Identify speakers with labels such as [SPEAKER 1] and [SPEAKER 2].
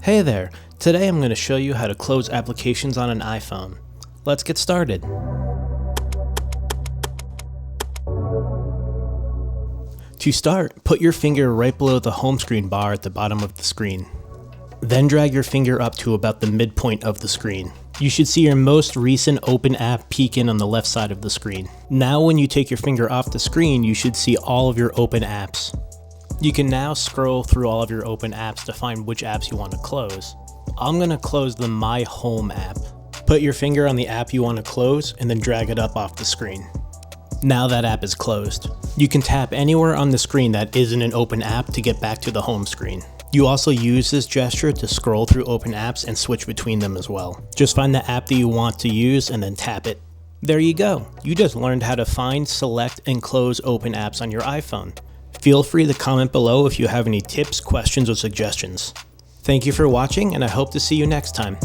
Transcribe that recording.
[SPEAKER 1] Hey there, today I'm going to show you how to close applications on an iPhone. Let's get started. To start, put your finger right below the home screen bar at the bottom of the screen. Then drag your finger up to about the midpoint of the screen. You should see your most recent open app peek in on the left side of the screen. Now when you take your finger off the screen, you should see all of your open apps. You can now scroll through all of your open apps to find which apps you want to close. I'm going to close the My Home app. Put your finger on the app you want to close and then drag it up off the screen. Now that app is closed. You can tap anywhere on the screen that isn't an open app to get back to the home screen. You also use this gesture to scroll through open apps and switch between them as well. Just find the app that you want to use and then tap it. There you go. You just learned how to find, select, and close open apps on your iPhone. Feel free to comment below if you have any tips, questions, or suggestions. Thank you for watching, and I hope to see you next time.